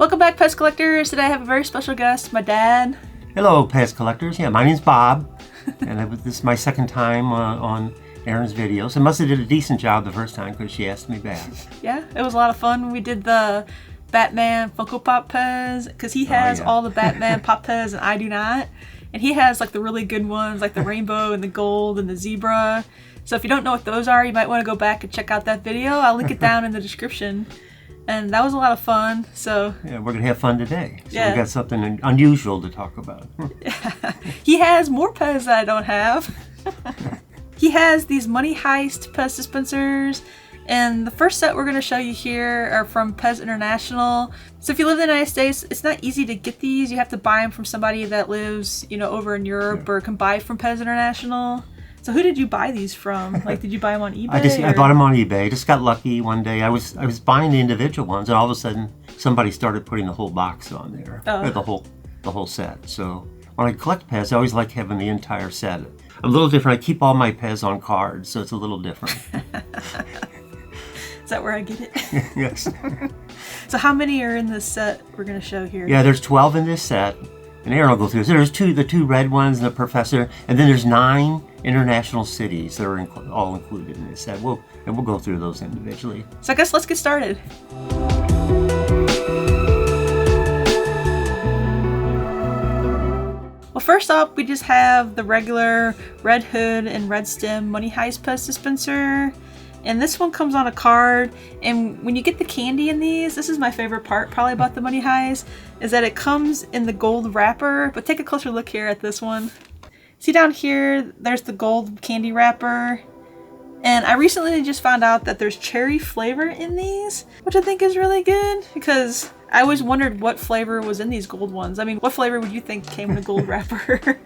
Welcome back, PEZ Collectors. Today I have a very special guest, my dad. Hello, PEZ Collectors. Yeah, my name's Bob, and this is my second time on Erin's videos. I must have did a decent job the first time because she asked me back. Yeah, it was a lot of fun. We did the Batman Funko Pop PEZ because he has all the Batman Pop PEZ and I do not. And he has like the really good ones, like the rainbow and the gold and the zebra. So if you don't know what those are, you might want to go back and check out that video. I'll link it down in the description. And that was a lot of fun. So yeah, we're gonna have fun today. So yeah, we got something unusual to talk about. He has more PEZ that I don't have. He has these Money Heist PEZ dispensers. And the first set we're going to show you here are from PEZ International. So if you live in the United States, it's not easy to get these. You have to buy them from somebody that lives, over in Europe or can buy from PEZ International. So who did you buy these from? Like, did you buy them on eBay? I bought them on eBay. Just got lucky one day. I was buying the individual ones, and all of a sudden somebody started putting the whole box on there, or the whole set. So when I collect PEZ, I always like having the entire set. I'm a little different. I keep all my PEZ on cards, so it's a little different. Is that where I get it? Yes. So how many are in this set we're going to show here? Yeah, there's 12 in this set. And Erin will go through. So there's the two red ones and the professor, and then there's 9 international cities that are all included in this set. We'll go through those individually. So I guess let's get started. Well, first up, we just have the regular red hood and red stem Money Heist PEZ dispenser. And this one comes on a card, and when you get the candy in these, this is my favorite part probably about the Money Heist, is that it comes in the gold wrapper. But take a closer look here at this one. See down here, there's the gold candy wrapper. And I recently just found out that there's cherry flavor in these, which I think is really good because I always wondered what flavor was in these gold ones. I mean, what flavor would you think came in a gold wrapper?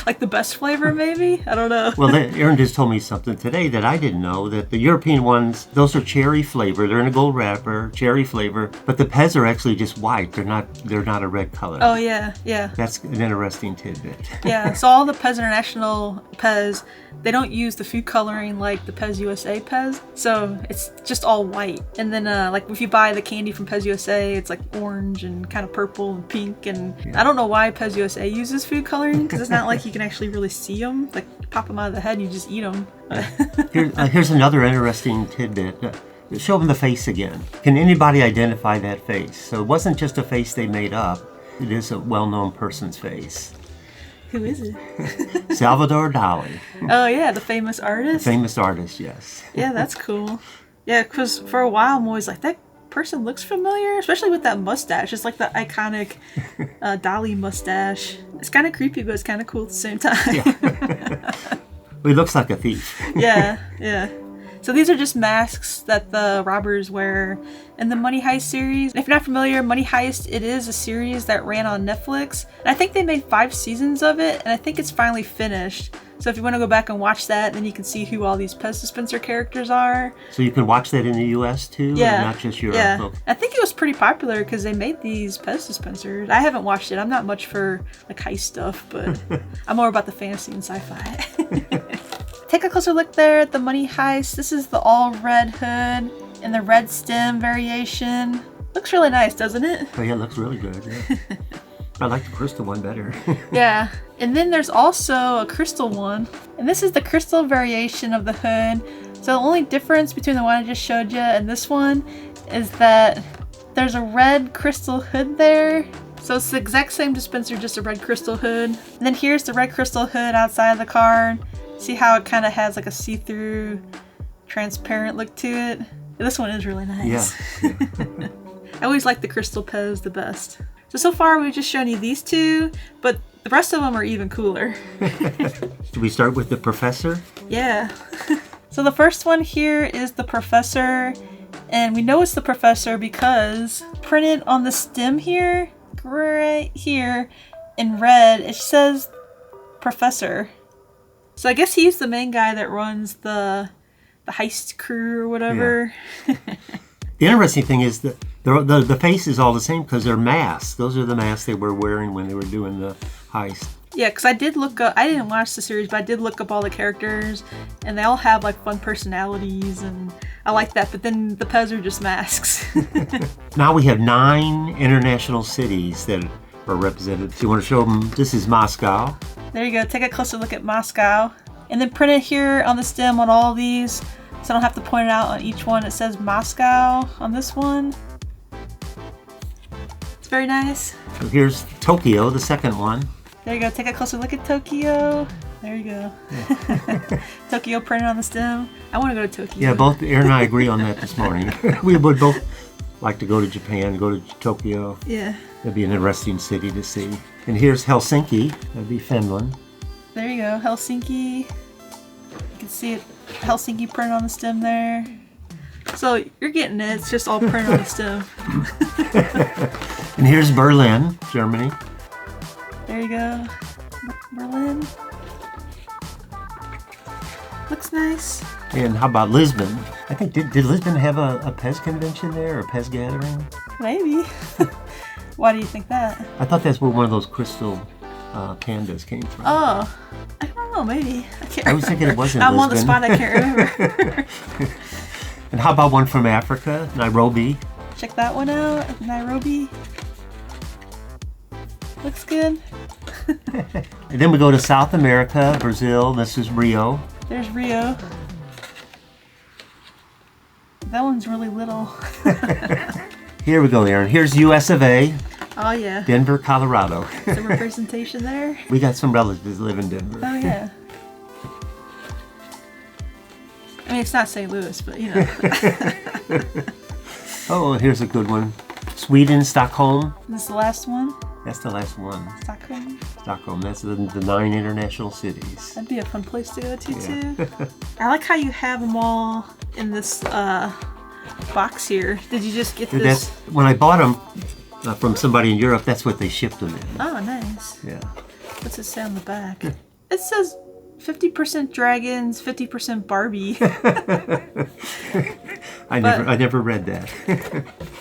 Like the best flavor, maybe? I don't know. Well, Erin just told me something today that I didn't know, that the European ones, those are cherry flavor. They're in a gold wrapper, cherry flavor, but the PEZ are actually just white. They're not a red color. Oh, yeah, yeah. That's an interesting tidbit. Yeah, so all the PEZ International PEZ, they don't use the food coloring like the PEZ USA PEZ, so it's just all white. And then like if you buy the candy from PEZ USA, it's like orange and kind of purple and pink, and I don't know why PEZ USA uses food coloring because it's not like you can actually really see them. Like you pop them out of the head and you just eat them. Here's another interesting tidbit. Show them the face again. Can anybody identify that face? So it wasn't just a face they made up. It is a well-known person's face. Who is it? Salvador Dali. Oh yeah, the famous artist? The famous artist, yes. Yeah, that's cool. Yeah, because for a while I'm always like, that person looks familiar, especially with that mustache. It's like the iconic Dali mustache. It's kind of creepy, but it's kind of cool at the same time. Yeah. Well, he looks like a thief. Yeah, yeah. So these are just masks that the robbers wear in the Money Heist series. And if you're not familiar, Money Heist, it is a series that ran on Netflix. And I think they made 5 seasons of it, and I think it's finally finished. So if you want to go back and watch that, then you can see who all these PEZ dispenser characters are. So you can watch that in the US too? Yeah. Not just Europe? Yeah. Okay. I think it was pretty popular because they made these PEZ dispensers. I haven't watched it. I'm not much for like heist stuff, but I'm more about the fantasy and sci-fi. Take a closer look there at the Money Heist. This is the all red hood and the red stem variation. Looks really nice, doesn't it? Oh yeah, it looks really good. Yeah. I like the crystal one better. Yeah, and then there's also a crystal one. And this is the crystal variation of the hood. So the only difference between the one I just showed you and this one is that there's a red crystal hood there. So it's the exact same dispenser, just a red crystal hood. And then here's the red crystal hood outside of the card. See how it kind of has like a see-through, transparent look to it? This one is really nice. Yeah. I always like the crystal PEZ the best. So far we've just shown you these 2, but the rest of them are even cooler. Should we start with the professor? Yeah. So the first one here is the professor, and we know it's the professor because printed on the stem here, right here in red, it says professor. So I guess he's the main guy that runs the heist crew or whatever. Yeah. The interesting thing is that the face is all the same because they're masks. Those are the masks they were wearing when they were doing the heist. Yeah, because I did look up, I didn't watch the series, but I did look up all the characters, and they all have like fun personalities, and I like that, but then the PEZ are just masks. Now we have 9 international cities that are represented. So you want to show them, this is Moscow. There you go, take a closer look at Moscow. And then print it here on the stem on all of these, so I don't have to point it out on each one. It says Moscow on this one. It's very nice. So here's Tokyo, the second one. There you go, take a closer look at Tokyo. There you go. Yeah. Tokyo printed on the stem. I want to go to Tokyo. Yeah, both Erin and I agree on that this morning. We would both like to go to Japan, go to Tokyo. Yeah. That'd be an interesting city to see. And here's Helsinki, that'd be Finland. There you go, Helsinki. You can see it, Helsinki printed on the stem there. So you're getting it, it's just all printed on the stem. And here's Berlin, Germany. There you go, Berlin. Looks nice. And how about Lisbon? I think, did Lisbon have a PEZ convention there, or a PEZ gathering? Maybe. Why do you think that? I thought that's where one of those crystal pandas came from. Oh, I don't know, maybe. I was thinking it wasn't I'm Lisbon. on the spot, I can't remember. And how about one from Africa, Nairobi? Check that one out, Nairobi. Looks good. And then we go to South America, Brazil. This is Rio. There's Rio. That one's really little. Here we go, Erin. Here's US of A. Oh, yeah. Denver, Colorado. Some representation there. We got some relatives that live in Denver. Oh, yeah. I mean, it's not St. Louis, but you know. Oh, here's a good one. Sweden, Stockholm. This is the last one. That's the last one. Stockholm. Stockholm. That's the 9 international cities. That'd be a fun place to go to, Yeah. too. I like how you have them all in this box here. Did you just get this? That's, when I bought them from somebody in Europe, that's what they shipped them in. Oh, nice. Yeah. What's it say on the back? It says 50% dragons, 50% Barbie. I never read that.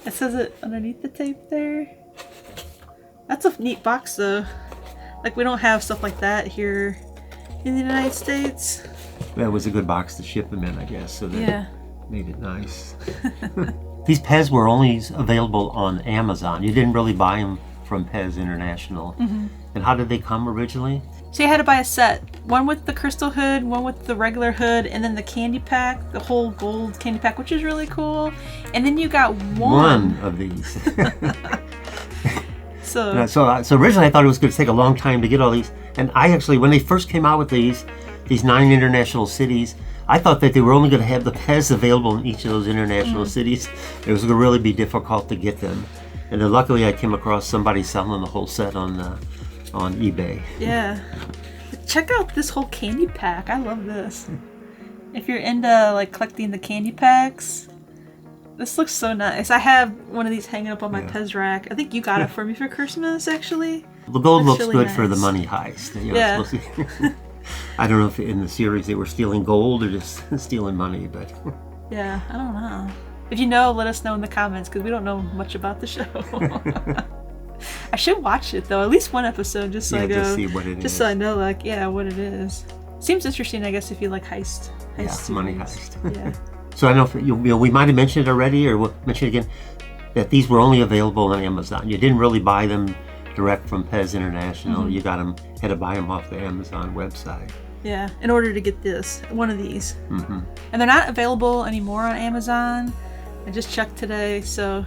It says it underneath the tape there. That's a neat box though. Like we don't have stuff like that here in the United States. That was a good box to ship them in, I guess. So that made it nice. These PEZ were only available on Amazon. You didn't really buy them from PEZ International. Mm-hmm. And how did they come originally? So you had to buy a set. One with the crystal hood, one with the regular hood, and then the candy pack, the whole gold candy pack, which is really cool. And then you got one of these. So originally I thought it was going to take a long time to get all these. And I actually, when they first came out with these 9 international cities, I thought that they were only going to have the PEZ available in each of those international cities. It was going to really be difficult to get them. And then luckily I came across somebody selling the whole set on eBay. Yeah. Check out this whole candy pack. I love this. If you're into like collecting the candy packs, this looks so nice. I have one of these hanging up on my PEZ rack. I think you got it for me for Christmas, actually. The gold looks really good nice. for the Money Heist. You know, Yeah. I don't know if in the series they were stealing gold or just stealing money, but... Yeah, I don't know. If you know, let us know in the comments, because we don't know much about the show. I should watch it, though. At least one episode, just so I go... just see what it is. Just so I know, like, what it is. Seems interesting, I guess, if you like heist series. Money Heist. Yeah. So I don't know if we might have mentioned it already, or we'll mention it again, that these were only available on Amazon. You didn't really buy them direct from PEZ International. You had to buy them off the Amazon website. Yeah, in order to get one of these. Mm-hmm. And they're not available anymore on Amazon. I just checked today, so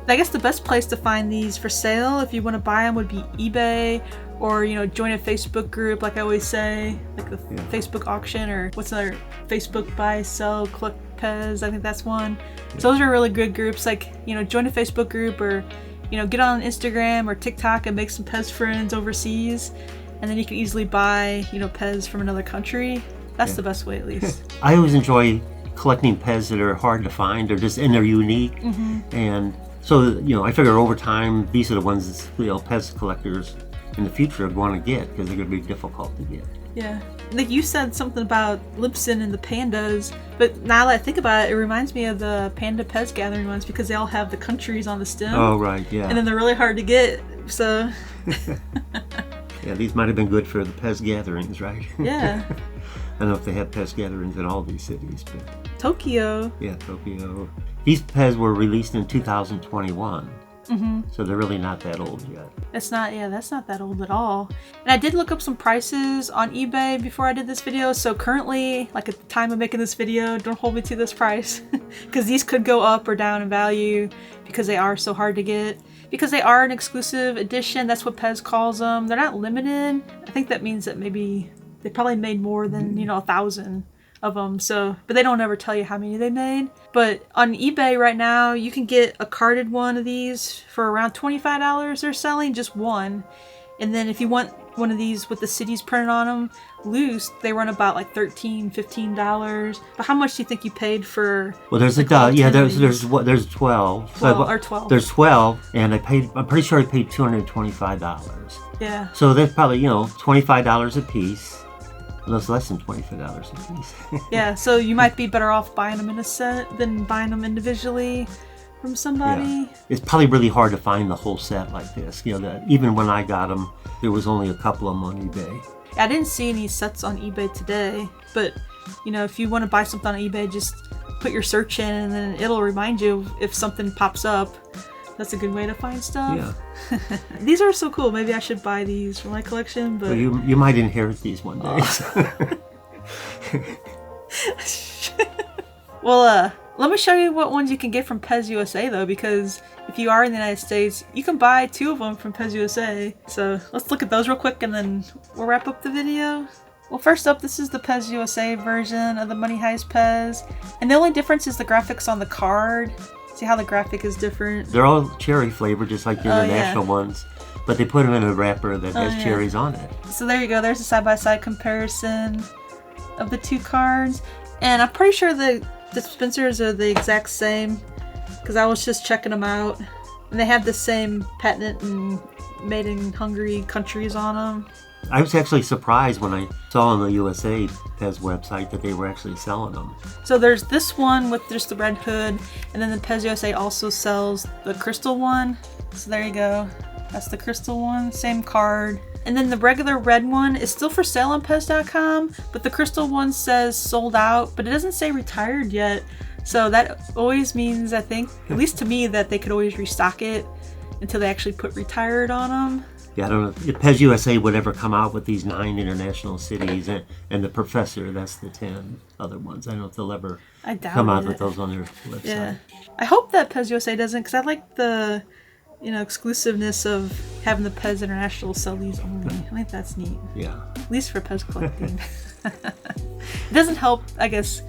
I guess the best place to find these for sale, if you want to buy them, would be eBay, or join a Facebook group, like I always say, like the Facebook auction, or what's another, Facebook buy, sell, collect PEZ. I think that's one. So those are really good groups. Like join a Facebook group, or get on Instagram or TikTok and make some PEZ friends overseas, and then you can easily buy PEZ from another country. That's the best way, at least. I always enjoy collecting PEZ that are hard to find, and they're unique. And so I figure over time these are the ones PEZ collectors in the future want to get, because they're going to be difficult to get. Yeah. Like you said something about Lisbon and the pandas, but now that I think about it, it reminds me of the Panda PEZ gathering ones, because they all have the countries on the stem. Oh, right, yeah. And then they're really hard to get, so... Yeah, these might have been good for the PEZ gatherings, right? Yeah. I don't know if they have PEZ gatherings in all these cities, but... Tokyo. Yeah, Tokyo. These PEZ were released in 2021. So they're really not that old yet. It's not, yeah, that's not that old at all. And I did look up some prices on eBay before I did this video. So currently, like at the time of making this video, don't hold me to this price because these could go up or down in value because they are so hard to get. Because they are an exclusive edition, that's what PEZ calls them. They're not limited. I think that means that maybe they probably made more than, 1,000 of them. So, but they don't ever tell you how many they made. But on eBay right now, you can get a carded one of these for around $25. They're selling just one. And then if you want one of these with the cities printed on them loose, they run about like $13, $15. But how much do you think you paid for? Well, there's there's 12. Or 12. There's 12, and I'm pretty sure I paid $225. Yeah. So that's probably $25 a piece. That's less than $25 a piece. Yeah, so you might be better off buying them in a set than buying them individually from somebody. Yeah. It's probably really hard to find the whole set like this. Even when I got them, there was only a couple of them on eBay. I didn't see any sets on eBay today, but if you want to buy something on eBay, just put your search in and then it'll remind you if something pops up. That's a good way to find stuff. Yeah. These are so cool. Maybe I should buy these for my collection. But well, you might inherit these one day. Well, let me show you what ones you can get from PEZ USA though, because if you are in the United States, you can buy 2 of them from PEZ USA. So let's look at those real quick and then we'll wrap up the video. Well, first up, this is the PEZ USA version of the Money Heist PEZ. And the only difference is the graphics on the card. See how the graphic is different? They're all cherry flavored, just like the international ones, but they put them in a wrapper that has cherries on it. So there you go. There's a side-by-side comparison of the 2 cards, and I'm pretty sure the dispensers are the exact same because I was just checking them out, and they have the same patent and made in Hungary countries on them. I was actually surprised when I saw on the USA PEZ website that they were actually selling them. So there's this one with just the red hood, and then the PEZ USA also sells the crystal one. So there you go. That's the crystal one, same card. And then the regular red one is still for sale on PEZ.com, but the crystal one says sold out, but it doesn't say retired yet. So that always means, I think, at least to me, that they could always restock it until they actually put retired on them. Yeah, I don't know if PEZ USA would ever come out with these 9 international cities and the Professor, that's the 10 other ones. I don't know if they'll ever come out with those on their website. Yeah. I hope that PEZ USA doesn't, because I like the exclusiveness of having the PEZ International sell these only. I think that's neat. Yeah. At least for PEZ collecting. It doesn't help, I guess,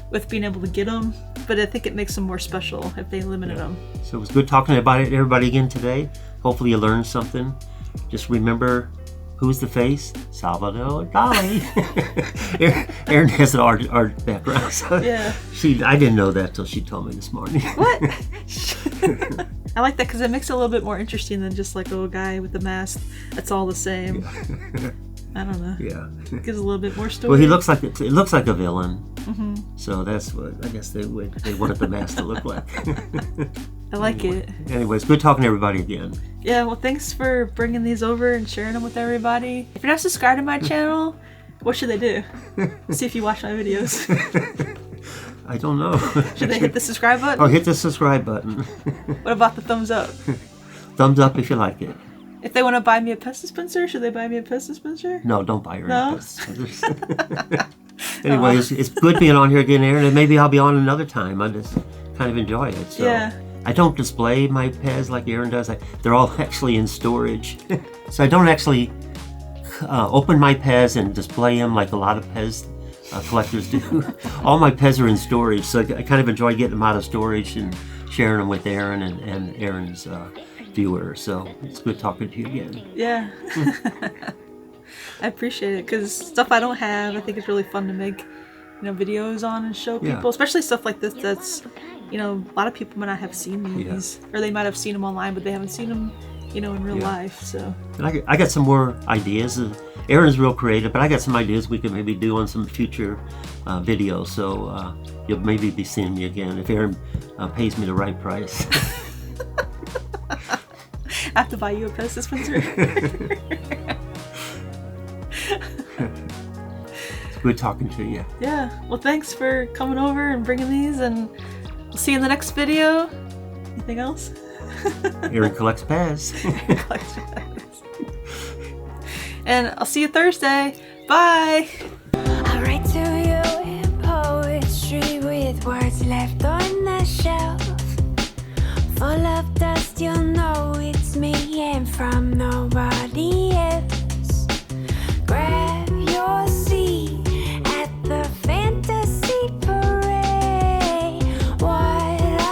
with being able to get them, but I think it makes them more special if they limited them. So it was good talking about it, everybody, again today. Hopefully you learned something. Just remember, who's the face? Salvador Dali. Erin has an art background. So yeah. I didn't know that till she told me this morning. What? I like that because it makes it a little bit more interesting than just like a guy with the mask. That's all the same. Yeah. I don't know. Yeah. It gives a little bit more story. Well, he looks like it looks like a villain. Mm-hmm. So that's what I guess they wanted the mask to look like. I like it. Anyways, good talking to everybody again. Yeah, well, thanks for bringing these over and sharing them with everybody. If you're not subscribed to my channel, what should they do? See if you watch my videos. I don't know. Should they hit the subscribe button? Oh, hit the subscribe button. What about the thumbs up? Thumbs up if you like it. If they want to buy me a PEZ dispenser, should they buy me a PEZ dispenser? No, don't buy her any PEZ dispensers. Anyway, it's good being on here again, Erin, and maybe I'll be on another time. I just kind of enjoy it. So. Yeah. I don't display my PEZ like Erin does. They're all actually in storage. So I don't actually open my PEZ and display them like a lot of PEZ collectors do. All my PEZ are in storage, so I kind of enjoy getting them out of storage and sharing them with Erin and Erin's viewers. So it's good talking to you again. Yeah. I appreciate it because stuff I don't have, I think it's really fun to make videos on and show people, especially stuff like this that's a lot of people might not have seen these, or they might have seen them online, but they haven't seen them, in real life. So and I got some more ideas. Erin's real creative, but I got some ideas we could maybe do on some future videos. So you'll maybe be seeing me again if Erin pays me the right price. I have to buy you a PEZ dispenser. Good talking to you. Yeah. Well, thanks for coming over and bringing these, and we'll see you in the next video. Anything else? Erin Collects PEZ. Erin Collects PEZ. And I'll see you Thursday. Bye. I write to you in poetry with words left on the shelf. Full of dust, you'll know it's me, and from no